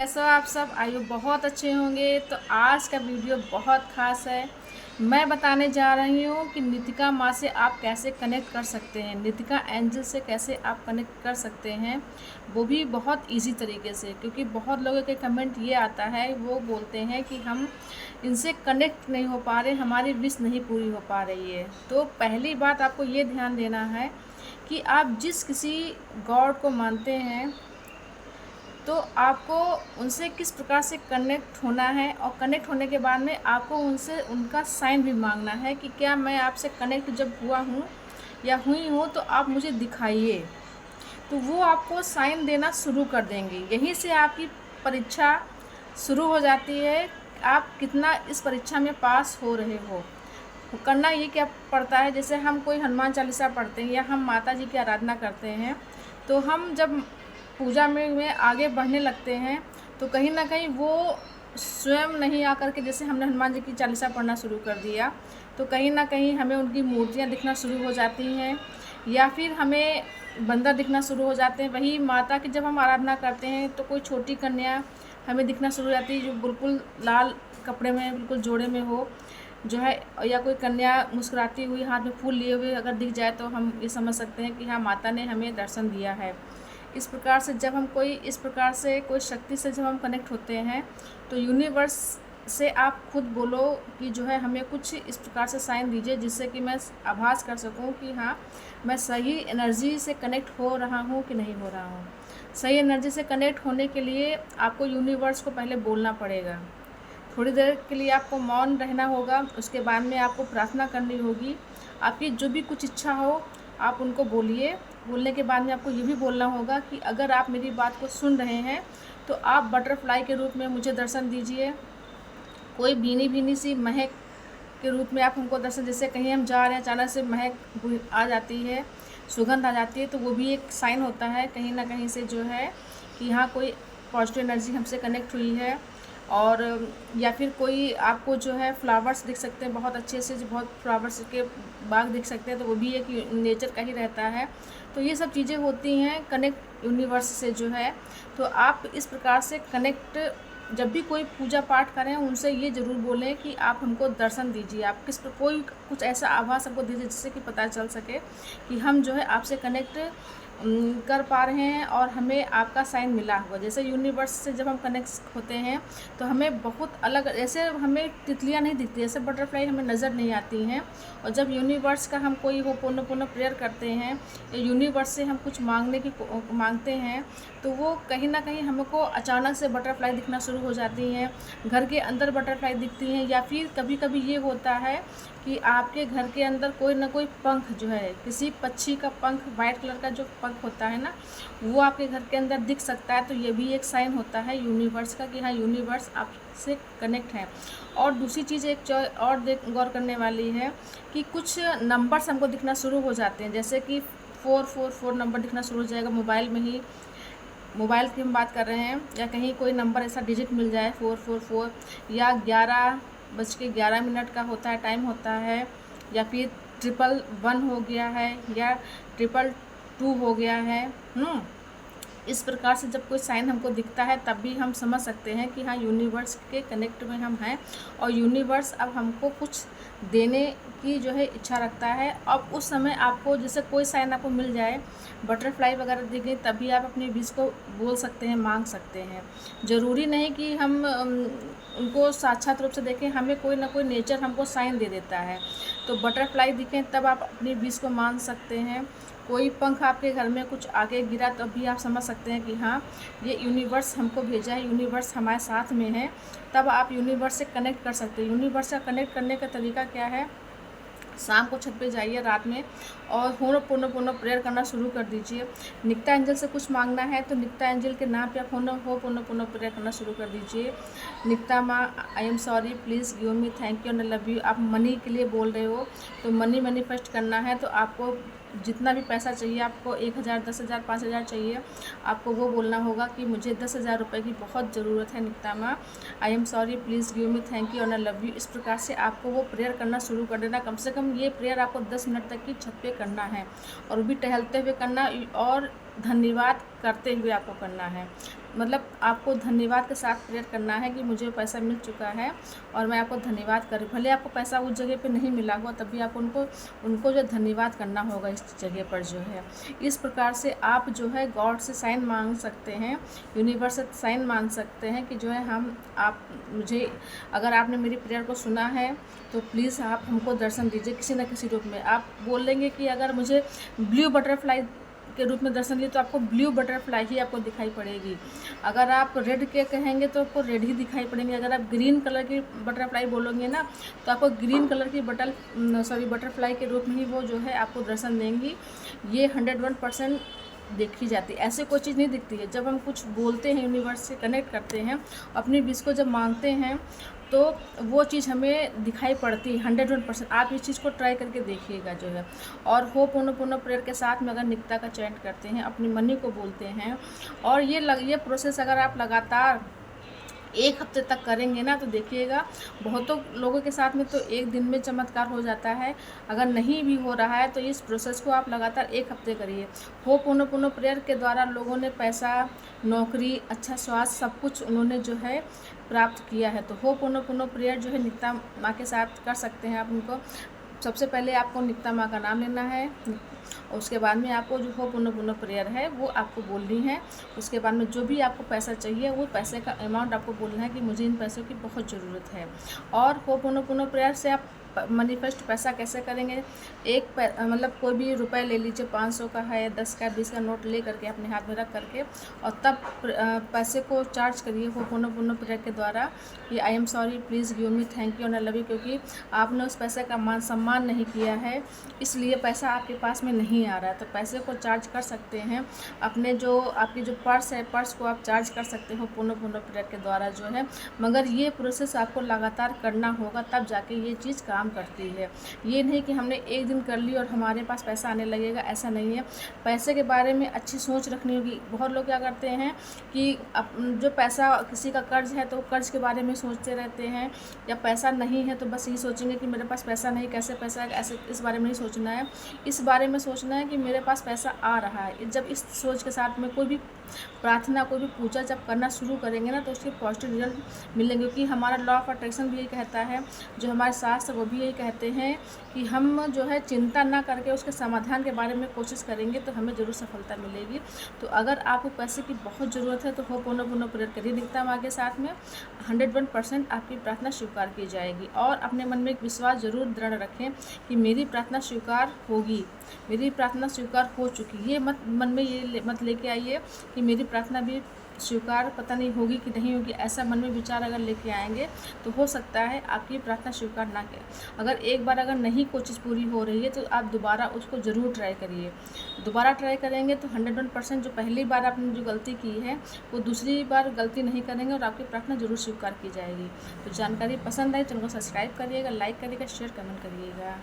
कैसे हो आप सब? आई होप बहुत अच्छे होंगे। तो आज का वीडियो बहुत ख़ास है। मैं बताने जा रही हूँ कि नितिका माँ से आप कैसे कनेक्ट कर सकते हैं, नितिका एंजल से कैसे आप कनेक्ट कर सकते हैं, वो भी बहुत इजी तरीके से। क्योंकि बहुत लोगों के कमेंट ये आता है, वो बोलते हैं कि हम इनसे कनेक्ट नहीं हो पा रहे, हमारी विश नहीं पूरी हो पा रही है। तो पहली बात आपको ये ध्यान देना है कि आप जिस किसी गॉड को मानते हैं तो आपको उनसे किस प्रकार से कनेक्ट होना है, और कनेक्ट होने के बाद में आपको उनसे उनका साइन भी मांगना है कि क्या मैं आपसे कनेक्ट जब हुआ हूँ या हुई हूँ तो आप मुझे दिखाइए। तो वो आपको साइन देना शुरू कर देंगे। यहीं से आपकी परीक्षा शुरू हो जाती है, आप कितना इस परीक्षा में पास हो रहे हो। करना ये क्या पड़ता है, जैसे हम कोई हनुमान चालीसा पढ़ते हैं या हम माता जी की आराधना करते हैं, तो हम जब पूजा में आगे बढ़ने लगते हैं तो कहीं ना कहीं वो स्वयं नहीं आकर के, जैसे हमने हनुमान जी की चालीसा पढ़ना शुरू कर दिया तो कहीं ना कहीं हमें उनकी मूर्तियाँ दिखना शुरू हो जाती हैं, या फिर हमें बंदर दिखना शुरू हो जाते हैं। वही माता की जब हम आराधना करते हैं तो कोई छोटी कन्या हमें दिखना शुरू हो जाती है, जो बिल्कुल लाल कपड़े में बिल्कुल जोड़े में हो जो है, या कोई कन्या मुस्कुराती हुई हाथ में फूल लिए हुए अगर दिख जाए तो हम ये समझ सकते हैं कि हाँ, माता ने हमें दर्शन दिया है। इस प्रकार से जब हम इस प्रकार से कोई शक्ति से जब हम कनेक्ट होते हैं तो यूनिवर्स से आप खुद बोलो कि जो है हमें कुछ इस प्रकार से साइन दीजिए, जिससे कि मैं आभास कर सकूं कि हाँ, मैं सही एनर्जी से कनेक्ट हो रहा हूँ कि नहीं हो रहा हूँ। सही एनर्जी से कनेक्ट होने के लिए आपको यूनिवर्स को पहले बोलना पड़ेगा। थोड़ी देर के लिए आपको मौन रहना होगा, उसके बाद में आपको प्रार्थना करनी होगी। आपकी जो भी कुछ इच्छा हो आप उनको बोलिए। बोलने के बाद में आपको ये भी बोलना होगा कि अगर आप मेरी बात को सुन रहे हैं तो आप बटरफ्लाई के रूप में मुझे दर्शन दीजिए। कोई भीनी भीनी सी महक के रूप में आप हमको दर्शन, जैसे कहीं हम जा रहे हैं अचानक से महक आ जाती है, सुगंध आ जाती है, तो वो भी एक साइन होता है कहीं ना कहीं से जो है कि हाँ, कोई पॉजिटिव एनर्जी हमसे कनेक्ट हुई है। और या फिर कोई आपको जो है फ्लावर्स दिख सकते हैं बहुत अच्छे से, जो बहुत फ्लावर्स के बाग दिख सकते हैं, तो वो भी एक नेचर का ही रहता है। तो ये सब चीज़ें होती हैं कनेक्ट यूनिवर्स से जो है। तो आप इस प्रकार से कनेक्ट जब भी कोई पूजा पाठ करें उनसे ये ज़रूर बोलें कि आप हमको दर्शन दीजिए, आप कोई कुछ ऐसा आभास हमको दीजिए जिससे कि पता चल सके कि हम जो है आपसे कनेक्ट कर पा रहे हैं और हमें आपका साइन मिला हुआ। जैसे यूनिवर्स से जब हम कनेक्ट होते हैं तो हमें बहुत अलग, ऐसे हमें तितलियां नहीं दिखती, जैसे बटरफ्लाई हमें नज़र नहीं आती हैं। और जब यूनिवर्स का हम कोई वो पूर्ण प्रेयर करते हैं या यूनिवर्स से हम कुछ मांगते हैं तो वो कहीं ना कहीं हमको अचानक से बटरफ्लाई दिखना शुरू हो जाती हैं, घर के अंदर बटरफ्लाई दिखती हैं। या फिर कभी कभी ये होता है कि आपके घर के अंदर कोई ना कोई पंख जो है, किसी पक्षी का पंख, वाइट कलर का जो पंख होता है ना, वो आपके घर के अंदर दिख सकता है। तो ये भी एक साइन होता है यूनिवर्स का कि हाँ, यूनिवर्स आपसे कनेक्ट है। और दूसरी चीज़ और गौर करने वाली है कि कुछ नंबर्स हमको दिखना शुरू हो जाते हैं, जैसे कि 444 नंबर दिखना शुरू हो जाएगा मोबाइल में ही। मोबाइल की हम बात कर रहे हैं, या कहीं कोई नंबर ऐसा डिजिट मिल जाए 444, या 11:11 का होता है, टाइम होता है, या फिर 111 हो गया है, या 222 हो गया है। इस प्रकार से जब कोई साइन हमको दिखता है तब भी हम समझ सकते हैं कि हाँ, यूनिवर्स के कनेक्ट में हम हैं और यूनिवर्स अब हमको कुछ देने की जो है इच्छा रखता है। अब उस समय आपको जैसे कोई साइन आपको मिल जाए, बटरफ्लाई वगैरह दिख गई, तभी आप अपनी विश को बोल सकते हैं, मांग सकते हैं। ज़रूरी नहीं कि हम उनको साक्षात रूप से देखें, हमें कोई ना कोई नेचर हमको साइन दे देता है। तो बटरफ्लाई दिखें तब आप अपनी विश को मांग सकते हैं। कोई पंख आपके घर में कुछ आगे गिरा तो भी आप समझ सकते हैं कि हाँ, ये यूनिवर्स हमको भेजा है, यूनिवर्स हमारे साथ में है। तब आप यूनिवर्स से कनेक्ट कर सकते हैं। यूनिवर्स से कनेक्ट करने का तरीका क्या है, शाम को छत पे जाइए रात में और पूर्ण प्रेयर करना शुरू कर दीजिए। निकिता एंजल से कुछ मांगना है तो निकिता एंजल के नाम पे आप पूर्ण प्रेयर करना शुरू कर दीजिए। निकिता माँ, I am sorry, please give me, thank you and love you. आप मनी के लिए बोल रहे हो तो मनी मैनिफेस्ट करना है, तो आपको जितना भी पैसा चाहिए, आपको 1,000, 10,000, 5,000 चाहिए, आपको वो बोलना होगा कि मुझे 10,000 रुपये की बहुत ज़रूरत है निकिता माँ, I am sorry, please give me, thank you and love you. इस प्रकार से आपको वो प्रेयर करना शुरू कर देना। कम से कम ये प्रेयर आपको 10 मिनट तक की छत पे करना है, और वो भी टहलते हुए करना और धन्यवाद करते हुए आपको करना है। मतलब आपको धन्यवाद के साथ प्रेयर करना है कि मुझे पैसा मिल चुका है और मैं आपको धन्यवाद करूँ। भले आपको पैसा उस जगह पे नहीं मिला हुआ, तब भी आपको उनको जो धन्यवाद करना होगा इस जगह पर जो है। इस प्रकार से आप जो है गॉड से साइन मांग सकते हैं, यूनिवर्स से साइन मांग सकते हैं कि जो है आप मुझे, अगर आपने मेरी प्रेयर को सुना है तो प्लीज़ आप हमको दर्शन दीजिए किसी न किसी रूप में। आप बोलेंगे कि अगर मुझे ब्लू बटरफ्लाई के रूप में दर्शन दिए तो आपको ब्लू बटरफ्लाई ही आपको दिखाई पड़ेगी। अगर आप रेड के कहेंगे तो आपको रेड ही दिखाई पड़ेंगे। अगर आप ग्रीन कलर की बटरफ्लाई बोलोगे ना तो आपको ग्रीन कलर की बटरफ्लाई के रूप में ही वो जो है आपको दर्शन देंगी। ये 101% देखी जाती है, ऐसे कोई चीज़ नहीं दिखती है। जब हम कुछ बोलते हैं, यूनिवर्स से कनेक्ट करते हैं, अपनी विश को जब मांगते हैं तो वो चीज़ हमें दिखाई पड़ती है 101%। आप इस चीज़ को ट्राई करके देखिएगा जो है। और होपोनोपोनो प्रेयर के साथ में अगर निकता का चैंट करते हैं, अपनी मनी को बोलते हैं, और ये प्रोसेस अगर आप लगातार 1 हफ्ते तक करेंगे ना तो देखिएगा बहुतों लोगों के साथ में तो 1 दिन में चमत्कार हो जाता है। अगर नहीं भी हो रहा है तो इस प्रोसेस को आप लगातार 1 हफ्ते करिए। होपोनोपोनो प्रेयर के द्वारा लोगों ने पैसा, नौकरी, अच्छा स्वास्थ्य सब कुछ उन्होंने जो है प्राप्त किया है। तो होपोनोपोनो प्रेयर जो है निकता माँ के साथ कर सकते हैं आप उनको। सबसे पहले आपको निकता माँ का नाम लेना है, उसके बाद में आपको जो होपोनोपोनो प्रेयर है वो आपको बोलनी है। उसके बाद में जो भी आपको पैसा चाहिए वो पैसे का अमाउंट आपको बोलना है कि मुझे इन पैसों की बहुत ज़रूरत है। और होपोनोपोनो प्रेयर से आप मैनिफेस्ट पैसा कैसे करेंगे, मतलब कोई भी रुपए ले लीजिए, 500 का है, 10 का, 20 का नोट ले करके अपने हाथ में रख करके, और तब पैसे को चार्ज करिए होपोनोपोनो प्रेयर के द्वारा कि I am sorry, please give me, thank you and I love you. क्योंकि आपने उस पैसे का मान सम्मान नहीं किया है, इसलिए पैसा आपके पास में नहीं आ रहा है। तो पैसे को चार्ज कर सकते हैं। अपने जो आपकी जो पर्स है, पर्स को आप चार्ज कर सकते हो होपोनोपोनो प्रेयर के द्वारा जो है। मगर ये प्रोसेस आपको लगातार करना होगा, तब जाके ये चीज़ काम करती है। ये नहीं कि हमने 1 दिन कर ली और हमारे पास पैसा आने लगेगा, ऐसा नहीं है। पैसे के बारे में अच्छी सोच रखनी होगी। बहुत लोग क्या करते हैं कि जो पैसा, किसी का कर्ज है तो कर्ज के बारे में सोचते रहते हैं, या पैसा नहीं है तो बस यही सोचेंगे कि मेरे पास पैसा नहीं, कैसे पैसा है, ऐसे इस बारे में नहीं सोचना है। इस बारे में सोचना है कि मेरे पास पैसा आ रहा है। जब इस सोच के साथ में कोई भी प्रार्थना, कोई भी पूजा जब करना शुरू करेंगे ना तो उसके पॉजिटिव रिजल्ट मिलेंगे। क्योंकि हमारा लॉ ऑफ अट्रैक्शन भी यही कहता है, जो हमारे शास्त्र वो भी यही कहते हैं कि हम जो है चिंता ना करके उसके समाधान के बारे में कोशिश करेंगे तो हमें ज़रूर सफलता मिलेगी। तो अगर आपको पैसे की बहुत ज़रूरत है तो होपोनोपोनो प्रेयर करिए निकता माँ के साथ में, 101% आपकी प्रार्थना स्वीकार की जाएगी। और अपने मन में एक विश्वास ज़रूर दृढ़ रखें कि मेरी प्रार्थना स्वीकार होगी, मेरी प्रार्थना स्वीकार हो चुकी। ये मन में ये मत लेके आइए कि मेरी प्रार्थना भी स्वीकार पता नहीं होगी कि नहीं होगी। ऐसा मन में विचार अगर लेके आएंगे तो हो सकता है आपकी प्रार्थना स्वीकार ना करें। अगर एक बार अगर नहीं कोई चीज़ पूरी हो रही है तो आप दोबारा उसको ज़रूर ट्राई करिए। दोबारा ट्राई करेंगे तो 101% जो पहली बार आपने जो गलती की है वो दूसरी बार गलती नहीं करेंगे और आपकी प्रार्थना ज़रूर स्वीकार की जाएगी। तो जानकारी पसंद आई तो उनको सब्सक्राइब करिएगा, लाइक करिएगा, शेयर कमेंट करिएगा।